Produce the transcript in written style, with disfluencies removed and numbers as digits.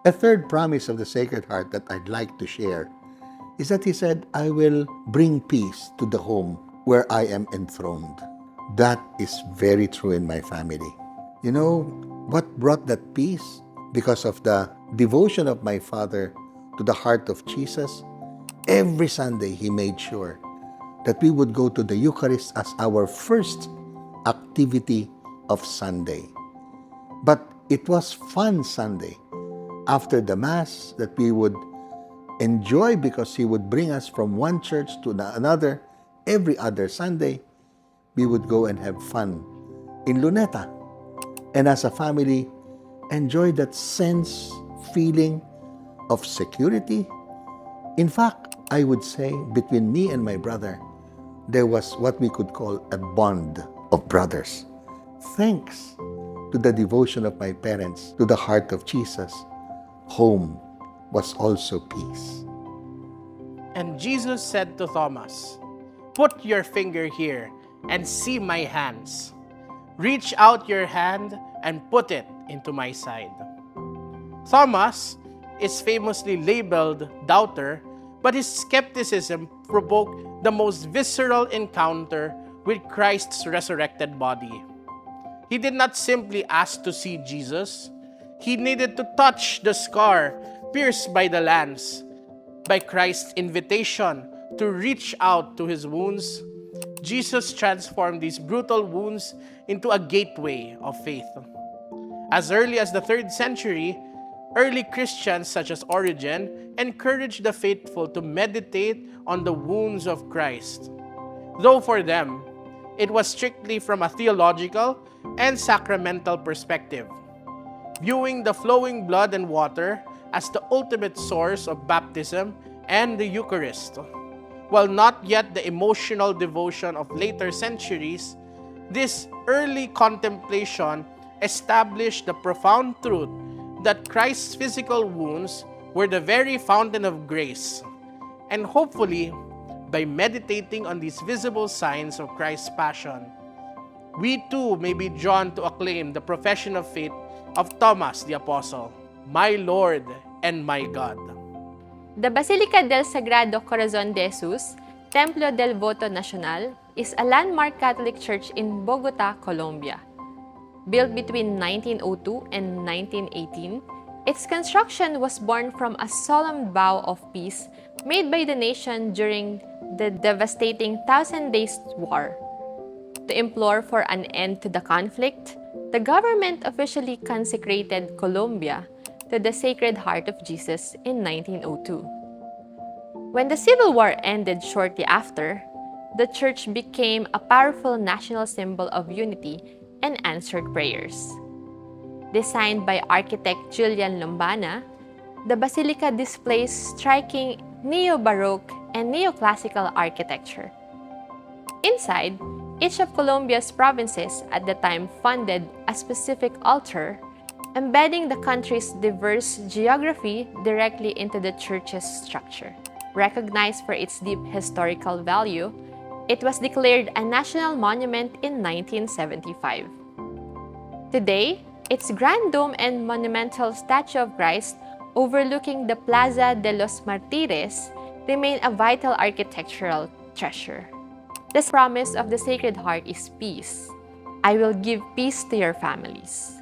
A third promise of the Sacred Heart that I'd like to share is that he said, I will bring peace to the home where I am enthroned. That is very true in my family. You know what brought that peace? Because of the devotion of my father to the heart of Jesus. Every Sunday, he made sure that we would go to the Eucharist as our first activity of Sunday. But it was fun Sunday. After the Mass that we would enjoy because he would bring us from one church to another every other Sunday, we would go and have fun in Luneta. And as a family, enjoy that sense, feeling of security. In fact, I would say between me and my brother, there was what we could call a bond of brothers. Thanks to the devotion of my parents to the heart of Jesus, home was also peace. And Jesus said to Thomas, "Put your finger here and see my hands. Reach out your hand and put it into my side." Thomas is famously labeled doubter, but his skepticism provoked the most visceral encounter with Christ's resurrected body. He did not simply ask to see Jesus. He needed to touch the scar pierced by the lance. By Christ's invitation to reach out to his wounds, Jesus transformed these brutal wounds into a gateway of faith. As early as the 3rd century, early Christians such as Origen encouraged the faithful to meditate on the wounds of Christ, though for them, it was strictly from a theological and sacramental perspective, viewing the flowing blood and water as the ultimate source of baptism and the Eucharist. While not yet the emotional devotion of later centuries, this early contemplation established the profound truth that Christ's physical wounds were the very fountain of grace. And hopefully, by meditating on these visible signs of Christ's passion, we too may be drawn to acclaim the profession of faith of Thomas the Apostle, "My Lord and my God." The Basilica del Sagrado Corazon de Jesus, Templo del Voto Nacional, is a landmark Catholic church in Bogota, Colombia. Built between 1902 and 1918, its construction was born from a solemn vow of peace made by the nation during the devastating Thousand Days War. To implore for an end to the conflict, the government officially consecrated Colombia to the Sacred Heart of Jesus in 1902. When the Civil War ended shortly after, the church became a powerful national symbol of unity and answered prayers. Designed by architect Julian Lombana, the basilica displays striking neo-Baroque and neoclassical architecture. Inside, each of Colombia's provinces at the time funded a specific altar, embedding the country's diverse geography directly into the church's structure. Recognized for its deep historical value, it was declared a national monument in 1975. Today, its grand dome and monumental statue of Christ overlooking the Plaza de los Martires remain a vital architectural treasure. The promise of the Sacred Heart is peace. I will give peace to your families.